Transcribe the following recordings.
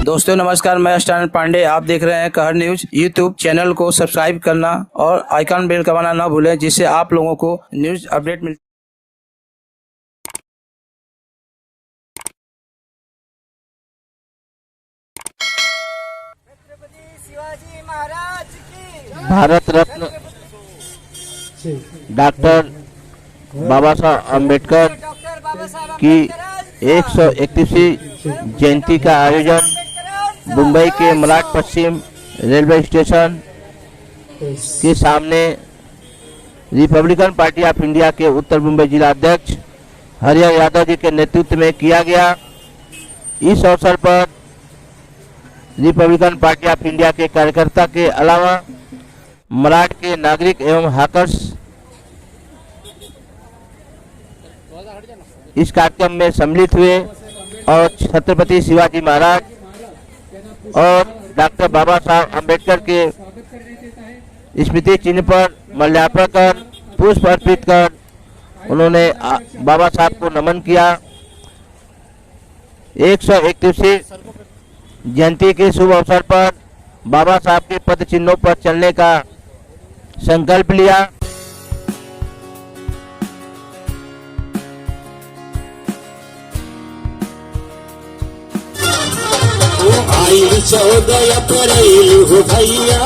दोस्तों नमस्कार, मैं स्टैंड पांडे। आप देख रहे हैं कहर न्यूज। यूट्यूब चैनल को सब्सक्राइब करना और आइकन बेल दबाना ना भूलें, जिससे आप लोगों को न्यूज अपडेट मिल। छत्रपति शिवाजी महाराज की भारत रत्न डॉक्टर बाबा साहब अम्बेडकर डॉक्टर बाबा साहब की 131वीं जयंती का आयोजन मुंबई के मलाड पश्चिम रेलवे स्टेशन के सामने रिपब्लिकन पार्टी ऑफ इंडिया के उत्तर मुंबई जिला अध्यक्ष हरिहर यादव जी के नेतृत्व में किया गया। इस अवसर पर रिपब्लिकन पार्टी ऑफ इंडिया के कार्यकर्ता के अलावा मलाड के नागरिक एवं हाकर्स इस कार्यक्रम में सम्मिलित हुए और छत्रपति शिवाजी महाराज और डॉक्टर बाबा साहब अम्बेडकर के स्मृति चिन्ह पर माल्यार्पण कर पुष्प अर्पित कर उन्होंने बाबा साहब को नमन किया। 131वीं जयंती के शुभ अवसर पर बाबा साहब के पद चिन्हों पर चलने का संकल्प लिया। आई 14 अप्रैल हो भैया,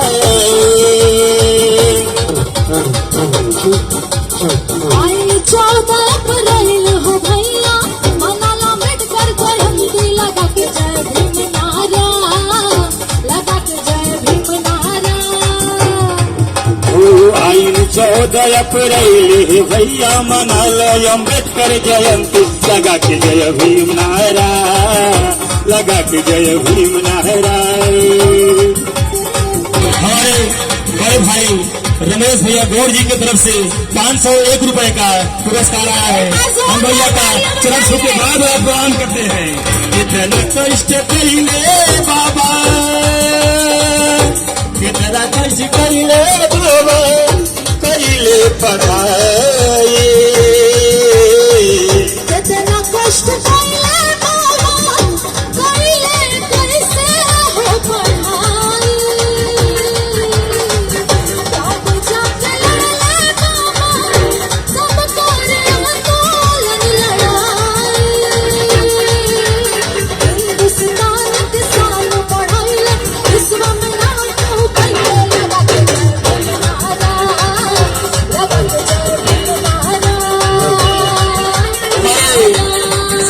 आई 14 अप्रैल हो भैया, मनाला अम्बेडकर जयंती लगा के जय भीम नारा, लगा के जय भीम नारा। आई 14 अप्रैल हो भैया, मनाला अम्बेडकर जयंती लगा के जय भीम नारा, लगा के जय भीम नारा। हमारे बड़े भाई रमेश भैया गौड़ जी की तरफ से 501 रुपए का पुरस्कार आया है। हम भैया का चरण छू के बाद प्रणाम करते हैं। कितना कष्ट करिले बाबा, कितना कष्ट करिले बाबा, करिले पढ़ाई, कितना कष्ट कइले बाबा, कइले कैसे हो पढ़ाई, तब जाके लड़ले बाबा, सब करे आंदोलन लड़ाई। हिंदुस्तान के शान बढ़ाइले, विश्व में नाम हो गइले, लगा के जय भीम नारा, लगा के जय भीम नारा।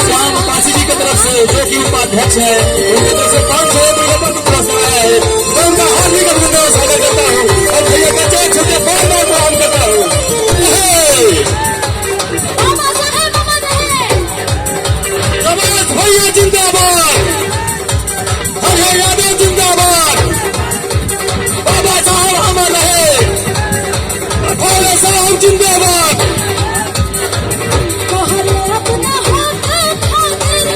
श्याम काशी जी की तरफ से जो कि उपाध्यक्ष है, उनकी तरफ से 501 रुपए का पुरस्कार आया है। मैं उनका हार्दिक अभिनंदन स्वागत करता हूँ और भैया का जय छोटे बार बार प्रणाम करता हूँ। बाबा साहेब अमर रहे, रमेश भैया जिंदाबाद, हरिहर यादव जिंदाबाद, बाबा साहब अमर रहे, भोले साहब जिंदाबाद। कहले अपना हाथ खातिर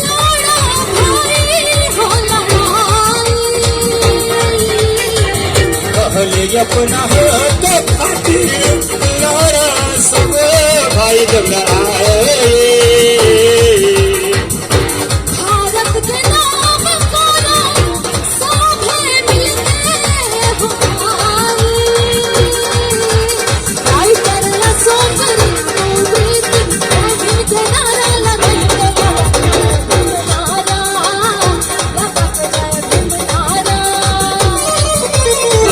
लड़ा भाई हो लड़ाई। कहले अपना हाथ खातिर लड़ा सब भाई जब लड़ाए। भारत के नाम करो सभे मिलके हो भाई। राइटर रसोगरी प्रीति भीम के नारा लगाइले, नारा लगा के जय भीम नारा।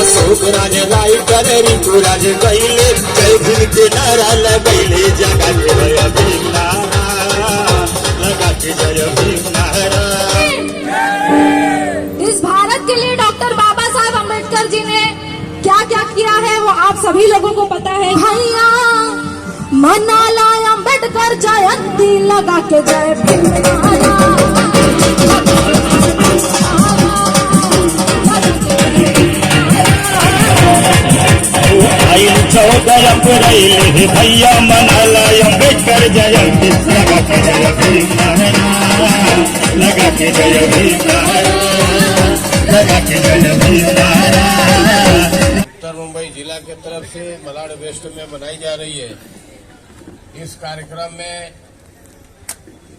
अशोक राज राइटर रिंकू राज गईले, जय भीम के नारा लगैले, जगा के जय भीम नारा, लगा के जय भीम नारा। इस भारत के लिए डॉक्टर बाबा साहब अम्बेडकर जी ने क्या क्या किया है वो आप सभी लोगों को पता है। भैया मनाला अम्बेडकर जयंती लगा के जय भीम नारा, आई 14 अप्रैल भैया, मनाला अम्बेडकर जयंती लगा के जय भीम नारा, लगा के जय भीम नारा, लगा के जय भीम नारा। उत्तर मुंबई जिला के तरफ से मलाड वेस्ट में मनाई जा रही है। इस कार्यक्रम में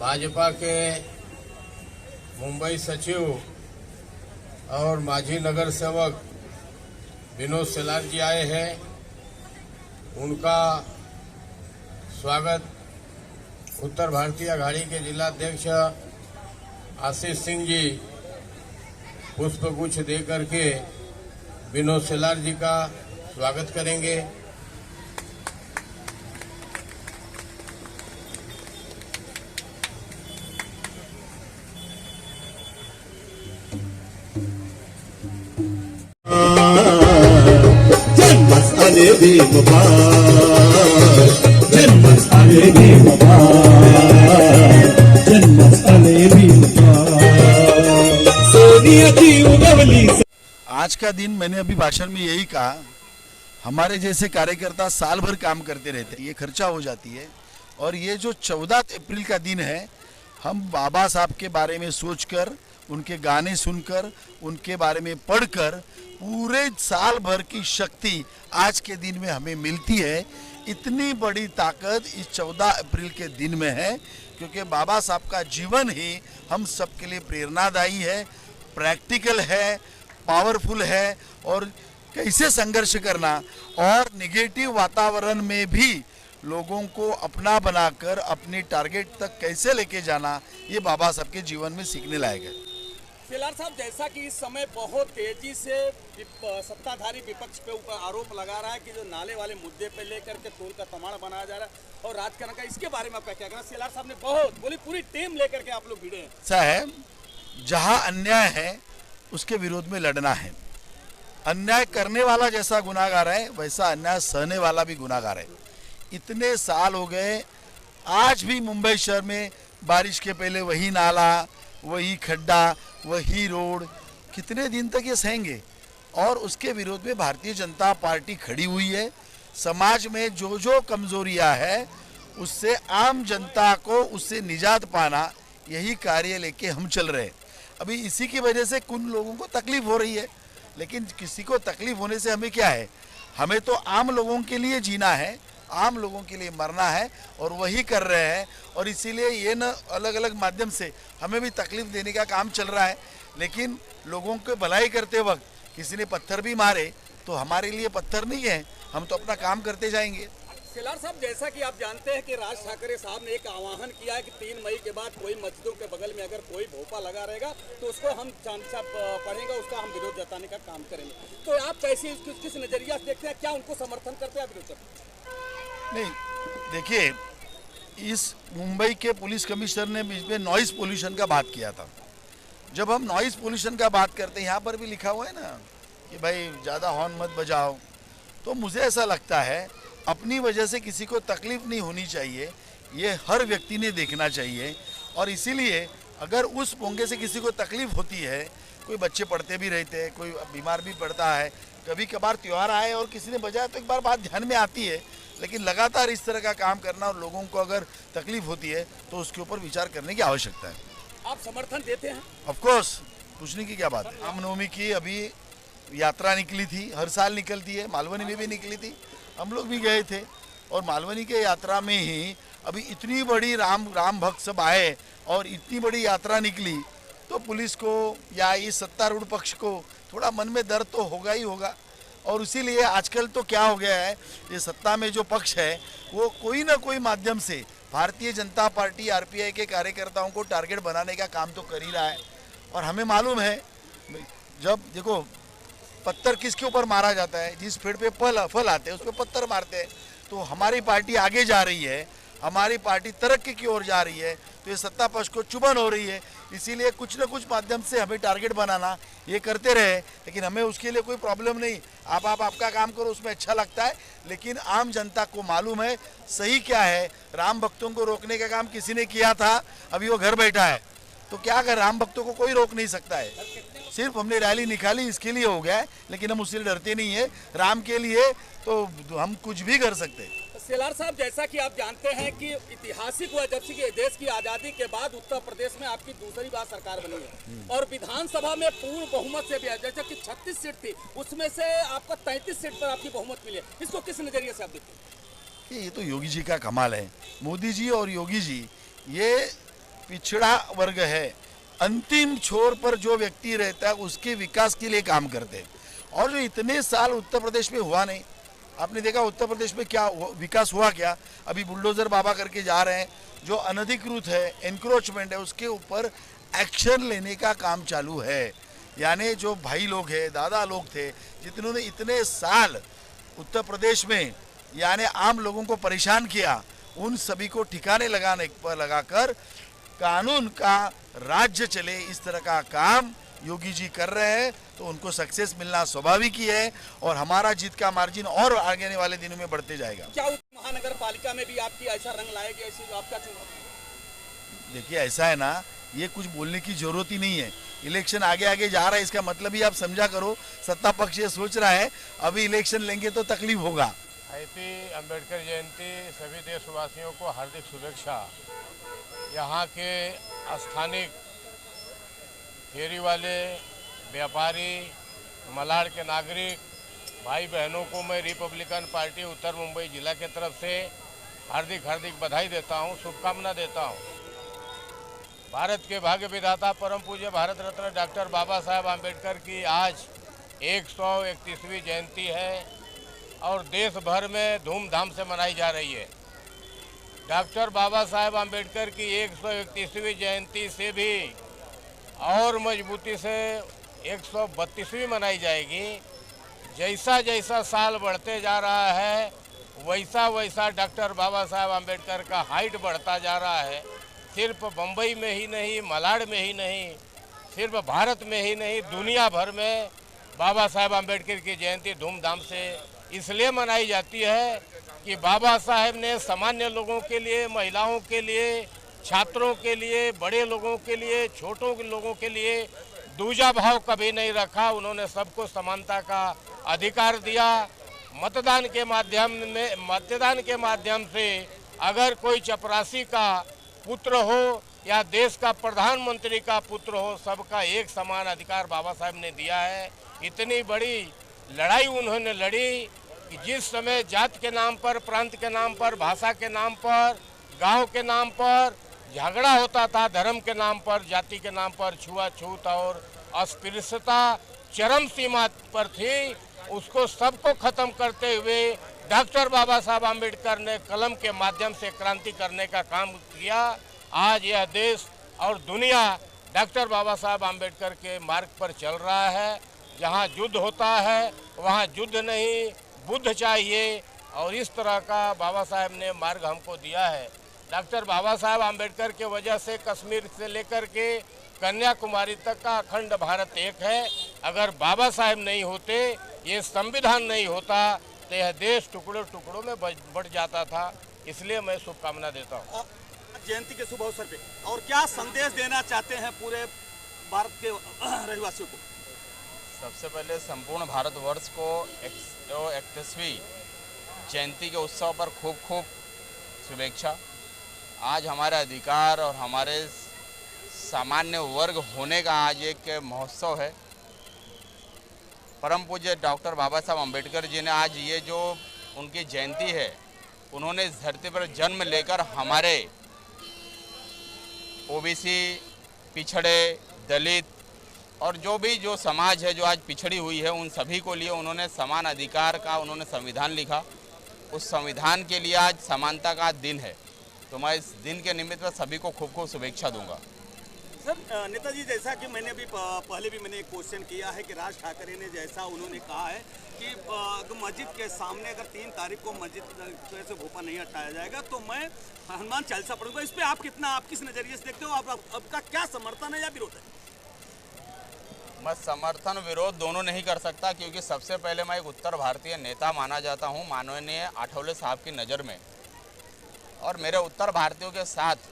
भाजपा के मुंबई सचिव और माजी नगर सेवक विनोद सेलार जी आए हैं। उनका स्वागत उत्तर भारतीय अघाड़ी के जिलाध्यक्ष आशीष सिंह जी पुष्पगुच्छ दे करके विनोद सेलार जी का स्वागत करेंगे। जन्मस्थाने भीमबार, जन्मस्थाने भीमबार, जन्मस्थाने भीमबार, सोनियाची उगवली। आज का दिन मैंने अभी भाषण में यही कहा, हमारे जैसे कार्यकर्ता साल भर काम करते रहते हैं, ये खर्चा हो जाती है। और ये जो 14 अप्रैल का दिन है, हम बाबा साहब के बारे में सोचकर, उनके गाने सुनकर, उनके बारे में पढ़कर पूरे साल भर की शक्ति आज के दिन में हमें मिलती है। इतनी बड़ी ताकत इस 14 अप्रैल के दिन में है, क्योंकि बाबा साहब का जीवन ही हम सबके लिए प्रेरणादायी है, प्रैक्टिकल है, पावरफुल है। और कैसे संघर्ष करना और नेगेटिव वातावरण में भी लोगों को अपना बनाकर अपने टारगेट तक कैसे लेके जाना, ये बाबा साहब के जीवन में सीखने लायक है। सेलार साहब, जैसा कि इस समय बहुत तेजी से सत्ताधारी विपक्ष पे ऊपर आरोप लगा रहा है कि जो नाले वाले मुद्दे पे लेकर के टोल का तमाड़ बनाया जा रहा है और राजकारण का, इसके बारे में आपका क्या कहना? सेलार साहब ने बहुत बोली, पूरी टीम लेकर के आप लोग भिड़े हैं। ऐसा है, जहां अन्याय है उसके विरोध में लड़ना है। अन्याय करने वाला जैसा गुनाहगार है, वैसा अन्याय सहने वाला भी गुनाहगार है। इतने साल हो गए, आज भी मुंबई शहर में बारिश के पहले वही नाला, वही खड्डा, वही रोड, कितने दिन तक ये सहेंगे? और उसके विरोध में भारतीय जनता पार्टी खड़ी हुई है। समाज में जो जो कमजोरियां है, उससे आम जनता को उससे निजात पाना, यही कार्य लेके हम चल रहे हैं। अभी इसी की वजह से कुछ लोगों को तकलीफ हो रही है, लेकिन किसी को तकलीफ होने से हमें क्या है? हमें तो आम लोगों के लिए जीना है, आम लोगों के लिए मरना है, और वही कर रहे हैं। और इसीलिए ये न अलग अलग माध्यम से हमें भी तकलीफ देने का काम चल रहा है, लेकिन लोगों को भलाई करते वक्त किसी ने पत्थर भी मारे तो हमारे लिए पत्थर नहीं है, हम तो अपना काम करते जाएंगे। सेलार साहब, जैसा कि आप जानते हैं कि राज ठाकरे साहब ने एक आह्वान किया है कि 3 मई के बाद कोई मस्जिदों के बगल में अगर कोई भोपा लगा रहेगा तो उसको हम चांसा पढ़ेंगे, उसका हम विरोध जताने का काम करेंगे। तो आप कैसे किस नजरिया से देखते हैं? क्या उनको समर्थन करते हैं, विरोध करते हैं? नहीं, देखिए, इस मुंबई के पुलिस कमिश्नर ने बीच में नॉइज पोल्यूशन का बात किया था। जब हम नॉइज पोल्यूशन का बात करते हैं, यहाँ पर भी लिखा हुआ है ना कि भाई ज़्यादा हॉर्न मत बजाओ, तो मुझे ऐसा लगता है अपनी वजह से किसी को तकलीफ नहीं होनी चाहिए, ये हर व्यक्ति ने देखना चाहिए। और इसीलिए अगर उस पोंगे से किसी को तकलीफ होती है, कोई बच्चे पढ़ते भी रहते हैं, कोई बीमार भी पड़ता है, कभी कभार त्यौहार आए और किसी ने बजाया तो एक बार बात ध्यान में आती है, लेकिन लगातार इस तरह का काम करना और लोगों को अगर तकलीफ होती है तो उसके ऊपर विचार करने की आवश्यकता है। आप समर्थन देते हैं? ऑफ कोर्स, पूछने की क्या बात है। रामनवमी की अभी यात्रा निकली थी, हर साल निकलती है, मालवनी में भी निकली थी, हम लोग भी गए थे। और मालवनी के यात्रा में ही अभी इतनी बड़ी राम भक्त सब आए और इतनी बड़ी यात्रा निकली, तो पुलिस को या इस सत्तारूढ़ पक्ष को थोड़ा मन में दर्द तो होगा ही होगा। और इसीलिए आजकल तो क्या हो गया है, ये सत्ता में जो पक्ष है वो कोई ना कोई माध्यम से भारतीय जनता पार्टी, आरपीआई के कार्यकर्ताओं को टारगेट बनाने का काम तो कर ही रहा है। और हमें मालूम है, जब देखो पत्थर किसके ऊपर मारा जाता है, जिस पेड़ पे फल आते हैं उस पर पत्थर मारते हैं। तो हमारी पार्टी आगे जा रही है, हमारी पार्टी तरक्की की ओर जा रही है, तो ये सत्ता पक्ष को चुभन हो रही है। इसीलिए कुछ न कुछ माध्यम से हमें टारगेट बनाना, ये करते रहे, लेकिन हमें उसके लिए कोई प्रॉब्लम नहीं। आप आपका काम करो, उसमें अच्छा लगता है, लेकिन आम जनता को मालूम है सही क्या है। राम भक्तों को रोकने का काम किसी ने किया था, अभी वो घर बैठा है, तो क्या अगर राम भक्तों को कोई रोक नहीं सकता है। सिर्फ हमने रैली निकाली इसके लिए हो गया है, लेकिन हम उससे डरते नहीं है। राम के लिए तो हम कुछ भी कर सकते हैं। सेलार साहब, जैसा कि आप जानते हैं कि ऐतिहासिक हुआ, जब से देश की आज़ादी के बाद उत्तर प्रदेश में आपकी दूसरी बार सरकार बनी है और विधानसभा में पूर्ण बहुमत से भी है। जैसे कि 36 सीट थी, उसमें से आपको 33 सीट पर आपकी बहुमत मिली है। इसको किस नजरिए से आप देखते हैं? ये तो योगी जी का कमाल है। मोदी जी और योगी जी, ये पिछड़ा वर्ग है, अंतिम छोर पर जो व्यक्ति रहता है उसके विकास के लिए काम करते हैं। और जो इतने साल उत्तर प्रदेश में हुआ नहीं, आपने देखा उत्तर प्रदेश में क्या विकास हुआ क्या? अभी बुलडोजर बाबा करके जा रहे हैं, जो अनधिकृत है, एनक्रोचमेंट है, उसके ऊपर एक्शन लेने का काम चालू है। यानी जो भाई लोग हैं, दादा लोग थे, जिन्होंने इतने साल उत्तर प्रदेश में यानी आम लोगों को परेशान किया, उन सभी को ठिकाने लगाकर कानून का राज्य चले, इस तरह का काम योगी जी कर रहे हैं। तो उनको सक्सेस मिलना स्वाभाविक ही है और हमारा जीत का मार्जिन और आगे वाले दिनों में बढ़ते जाएगा। क्या महानगर पालिका में भी आपकी ऐसा रंग लाएगी, ऐसी आपका चुनाव? देखिए ऐसा है ना, ये कुछ बोलने की जरूरत ही नहीं है। इलेक्शन आगे आगे जा रहा है, इसका मतलब ही आप समझा करो। सत्ता पक्ष ये सोच रहा है अभी इलेक्शन लेंगे तो तकलीफ होगा। हैप्पी अंबेडकर जयंती, सभी देशवासियों को हार्दिक शुभेच्छा। यहाँ के स्थानिक फेरी वाले, व्यापारी, मलाड़ के नागरिक भाई बहनों को मैं रिपब्लिकन पार्टी उत्तर मुंबई जिला के तरफ से हार्दिक हार्दिक बधाई देता हूँ, शुभकामना देता हूँ। भारत के भाग्य विधाता परम पूज्य भारत रत्न डॉक्टर बाबा साहेब आम्बेडकर की आज 131वीं जयंती है और देश भर में धूमधाम से मनाई जा रही है। डॉक्टर बाबा साहेब आम्बेडकर की 131वीं जयंती से भी और मजबूती से 132वीं मनाई जाएगी। जैसा जैसा साल बढ़ते जा रहा है वैसा वैसा डॉक्टर बाबा साहेब आम्बेडकर का हाइट बढ़ता जा रहा है। सिर्फ बम्बई में ही नहीं, मलाड में ही नहीं, सिर्फ भारत में ही नहीं, दुनिया भर में बाबा साहेब आम्बेडकर की जयंती धूमधाम से इसलिए मनाई जाती है कि बाबा साहेब ने सामान्य लोगों के लिए, महिलाओं के लिए, छात्रों के लिए, बड़े लोगों के लिए, छोटों के लोगों के लिए दूजा भाव कभी नहीं रखा। उन्होंने सबको समानता का अधिकार दिया। मतदान के माध्यम से अगर कोई चपरासी का पुत्र हो या देश का प्रधानमंत्री का पुत्र हो, सबका एक समान अधिकार बाबा साहेब ने दिया है। इतनी बड़ी लड़ाई उन्होंने लड़ी कि जिस समय जात के नाम पर, प्रांत के नाम पर, भाषा के नाम पर, गांव के नाम पर झगड़ा होता था, धर्म के नाम पर, जाति के नाम पर छुआछूत और अस्पृश्यता चरम सीमा पर थी, उसको सबको खत्म करते हुए डॉक्टर बाबा साहब आम्बेडकर ने कलम के माध्यम से क्रांति करने का काम किया। आज यह देश और दुनिया डॉक्टर बाबा साहब आम्बेडकर के मार्ग पर चल रहा है। जहां युद्ध होता है वहां युद्ध नहीं, बुद्ध चाहिए, और इस तरह का बाबा साहब ने मार्ग हमको दिया है। डॉक्टर बाबा साहब आम्बेडकर के वजह से कश्मीर से लेकर के कन्याकुमारी तक का अखंड भारत एक है। अगर बाबा साहब नहीं होते, ये संविधान नहीं होता, तो यह देश टुकड़ों टुकड़ों में बढ़ जाता था। इसलिए मैं शुभकामना देता हूँ जयंती के शुभ अवसर पे। और क्या संदेश देना चाहते हैं पूरे भारत के रहवासियों को? सबसे पहले संपूर्ण भारतवर्ष को 131वीं जयंती के उत्सव पर खूब खूब शुभेच्छा। आज हमारे अधिकार और हमारे सामान्य वर्ग होने का आज एक महोत्सव है। परम पूज्य डॉक्टर बाबा साहब अम्बेडकर जी ने आज ये जो उनकी जयंती है, उन्होंने इस धरती पर जन्म लेकर हमारे ओबीसी, पिछड़े, दलित और जो समाज है जो आज पिछड़ी हुई है, उन सभी को लिए उन्होंने समान अधिकार का उन्होंने संविधान लिखा। उस संविधान के लिए आज समानता का दिन है, तो मैं इस दिन के निमित्त सभी को खूब खूब शुभेच्छा दूंगा। सर, नेताजी, जैसा कि मैंने अभी पहले भी मैंने एक क्वेश्चन किया है कि राज ठाकरे ने जैसा उन्होंने कहा है कि मस्जिद के सामने अगर 3 तारीख को मस्जिद से भोपा नहीं हटाया जाएगा तो मैं हनुमान चालीसा पढ़ूंगा। इस पे आप किस नजरिए से देखते हो? आपका क्या समर्थन है या विरोध है? मैं समर्थन विरोध दोनों नहीं कर सकता, क्योंकि सबसे पहले मैं एक उत्तर भारतीय नेता माना जाता हूं माननीय आठवले साहब की नज़र में। और मेरे उत्तर भारतीयों के साथ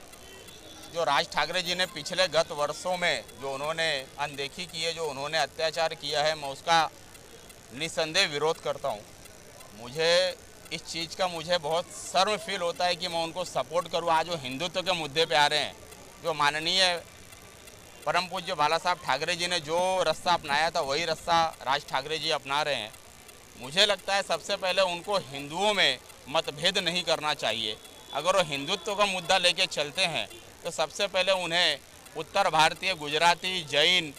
जो राज ठाकरे जी ने पिछले गत वर्षों में जो उन्होंने अनदेखी की है, जो उन्होंने अत्याचार किया है, मैं उसका निसंदेह विरोध करता हूं। मुझे इस चीज़ का बहुत शर्म फील होता है कि मैं उनको सपोर्ट करूं। आज जो हिंदुत्व के मुद्दे पे आ रहे हैं, जो माननीय परम पूज्य बाला साहब ठाकरे जी ने जो रास्ता अपनाया था वही रास्ता राज ठाकरे जी अपना रहे हैं। मुझे लगता है सबसे पहले उनको हिंदुओं में मतभेद नहीं करना चाहिए। अगर वो हिंदुत्व का मुद्दा लेके चलते हैं तो सबसे पहले उन्हें उत्तर भारतीय, गुजराती, जैन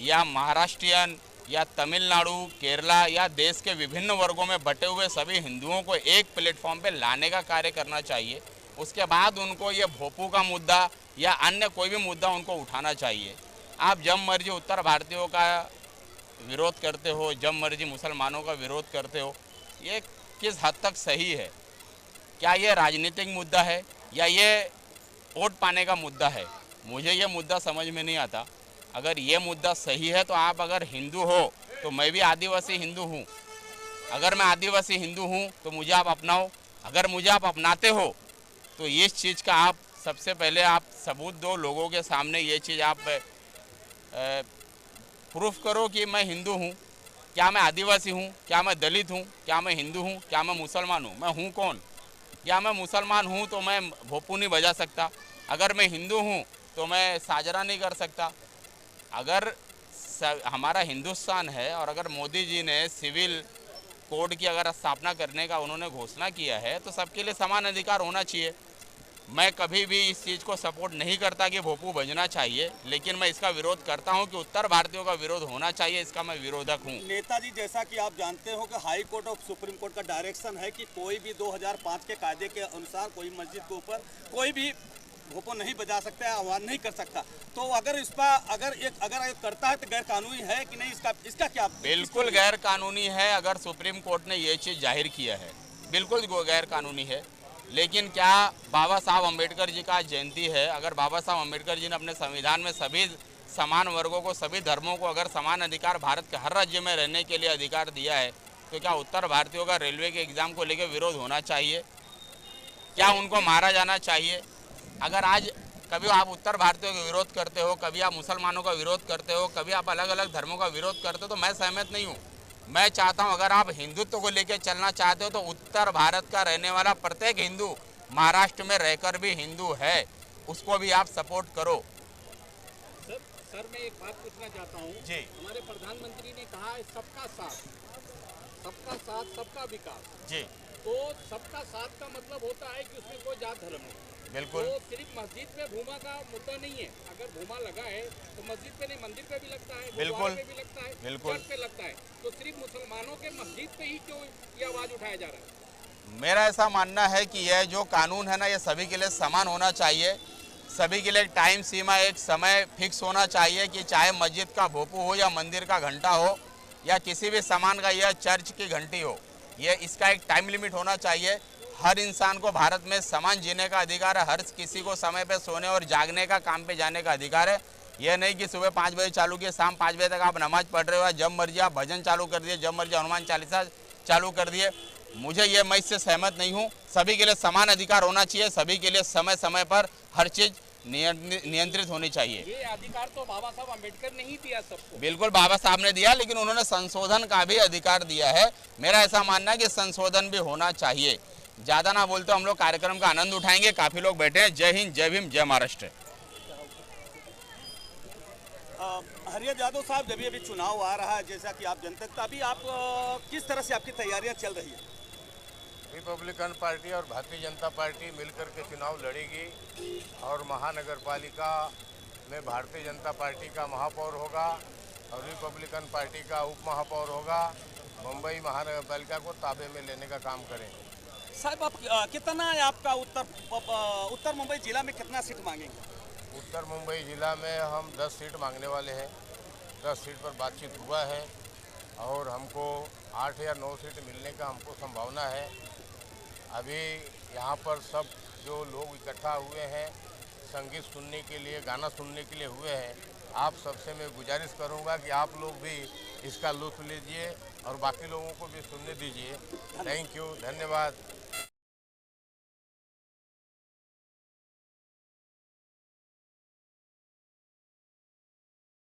या महाराष्ट्रियन या तमिलनाडु, केरला या देश के विभिन्न वर्गों में बटे हुए सभी हिंदुओं को एक प्लेटफॉर्म पे लाने का कार्य करना चाहिए। उसके बाद उनको ये भोपू का मुद्दा या अन्य कोई भी मुद्दा उनको उठाना चाहिए। आप जब मर्जी उत्तर भारतीयों का विरोध करते हो, जब मर्जी मुसलमानों का विरोध करते हो, ये किस हद तक सही है? क्या ये राजनीतिक मुद्दा है या ये वोट पाने का मुद्दा है? मुझे ये मुद्दा समझ में नहीं आता। अगर ये मुद्दा सही है तो आप अगर हिंदू हो तो मैं भी आदिवासी हिंदू हूँ। अगर मैं आदिवासी हिंदू हूँ तो मुझे आप अपनाओ। अगर मुझे आप अपनाते हो तो इस चीज़ का आप सबसे पहले आप सबूत दो लोगों के सामने। ये चीज़ आप प्रूफ करो कि मैं हिंदू हूँ। क्या मैं आदिवासी हूँ? क्या मैं दलित हूँ? क्या मैं हिंदू हूँ? क्या मैं मुसलमान हूँ? मैं हूँ कौन? क्या मैं मुसलमान हूँ तो मैं भोपू नहीं बजा सकता? अगर मैं हिंदू हूँ तो मैं साजरा नहीं कर सकता? अगर हमारा हिंदुस्तान है और अगर मोदी जी ने सिविल कोड की अगर स्थापना करने का उन्होंने घोषणा किया है तो सबके लिए समान अधिकार होना चाहिए। मैं कभी भी इस चीज़ को सपोर्ट नहीं करता कि भोपू बजना चाहिए, लेकिन मैं इसका विरोध करता हूं कि उत्तर भारतीयों का विरोध होना चाहिए। इसका मैं विरोधक हूं। नेताजी, जैसा कि आप जानते हो कि हाई कोर्ट और सुप्रीम कोर्ट का डायरेक्शन है कि कोई भी 2005 के कायदे के अनुसार कोई मस्जिद के ऊपर कोई भी भोपू नहीं बजा सकता है, आह्वान नहीं कर सकता। तो अगर इस पर अगर एक करता है तो गैर कानूनी है कि नहीं? इसका क्या? बिल्कुल गैर कानूनी है। अगर सुप्रीम कोर्ट ने ये चीज़ जाहिर किया है, बिल्कुल गैर कानूनी है। लेकिन क्या बाबा साहब अम्बेडकर जी का जयंती है, अगर बाबा साहब अम्बेडकर जी ने अपने संविधान में सभी समान वर्गों को, सभी धर्मों को अगर समान अधिकार भारत के हर राज्य में रहने के लिए अधिकार दिया है, तो क्या उत्तर भारतीयों का रेलवे के एग्ज़ाम को लेकर विरोध होना चाहिए? क्या उनको मारा जाना चाहिए? अगर आज कभी आप उत्तर भारतीयों का विरोध करते हो, कभी आप मुसलमानों का विरोध करते हो, कभी आप अलग अलग धर्मों का विरोध करते हो, तो मैं सहमत नहीं हूँ। मैं चाहता हूं अगर आप हिंदुत्व को लेकर चलना चाहते हो तो उत्तर भारत का रहने वाला प्रत्येक हिंदू महाराष्ट्र में रहकर भी हिंदू है, उसको भी आप सपोर्ट करो। सर मैं एक बात पूछना चाहता हूं जी। हमारे प्रधानमंत्री ने कहा है सबका साथ सबका विकास जी। तो सबका साथ का मतलब होता है कि उसमें कोई जात धर्म नहीं। बिल्कुल। तो सिर्फ मस्जिद पे भूमा का मुद्दा नहीं है। अगर भूमा लगा है तो मस्जिद पे नहीं, मंदिर पे भी लगता है, बिल्कुल पे भी लगता है, बिल्कुल चर्च पे लगता है। तो सिर्फ मुसलमानों के मस्जिद पे ही क्यों ये आवाज उठाया जा रहा है? मेरा ऐसा मानना है कि यह जो कानून है ना, ये सभी के लिए समान होना चाहिए। सभी के लिए एक टाइम सीमा, एक समय फिक्स होना चाहिए कि चाहे मस्जिद का भोपू हो या मंदिर का घंटा हो या किसी भी सामान का यह चर्च की घंटी हो, ये इसका एक टाइम लिमिट होना चाहिए। हर इंसान को भारत में समान जीने का अधिकार है। हर किसी को समय पे सोने और जागने का, काम पे जाने का अधिकार है। यह नहीं कि सुबह 5 बजे चालू किए, शाम 5 बजे तक आप नमाज पढ़ रहे हो, जब मर्जी आप भजन चालू कर दिए, जब मर्जी हनुमान चालीसा चालू कर दिए। मैं इससे सहमत नहीं हूँ। सभी के लिए समान अधिकार होना चाहिए। सभी के लिए समय समय पर हर चीज़ नियंत्रित होनी चाहिए। ये अधिकार तो बाबा साहब अम्बेडकर ने ही दिया सबको। बिल्कुल बाबा साहब ने दिया, लेकिन उन्होंने संशोधन का भी अधिकार दिया है। मेरा ऐसा मानना है कि संशोधन भी होना चाहिए। ज़्यादा ना बोलते हम लोग कार्यक्रम का आनंद उठाएंगे। काफ़ी लोग बैठे हैं। जय हिंद, जय भीम, जय महाराष्ट्र। हरियाणा यादव साहब, जब अभी चुनाव आ रहा है, जैसा कि आप जनता, अभी आप किस तरह से आपकी तैयारियां चल रही है? रिपब्लिकन पार्टी और भारतीय जनता पार्टी मिलकर के चुनाव लड़ेगी और महानगर पालिका में भारतीय जनता पार्टी का महापौर होगा और रिपब्लिकन पार्टी का उप महापौर होगा। मुंबई महानगर पालिका को ताबे में लेने का काम करेंगे। साहब, आप कितना है आपका उत्तर मुंबई जिला में कितना सीट मांगेंगे? उत्तर मुंबई जिला में हम 10 सीट मांगने वाले हैं। 10 सीट पर बातचीत हुआ है और हमको 8 या 9 सीट मिलने का हमको संभावना है। अभी यहाँ पर सब जो लोग इकट्ठा हुए हैं संगीत सुनने के लिए, गाना सुनने के लिए हुए हैं, आप सबसे मैं गुजारिश करूँगा कि आप लोग भी इसका लुत्फ़ लीजिए और बाकी लोगों को भी सुनने दीजिए। थैंक यू, धन्यवाद।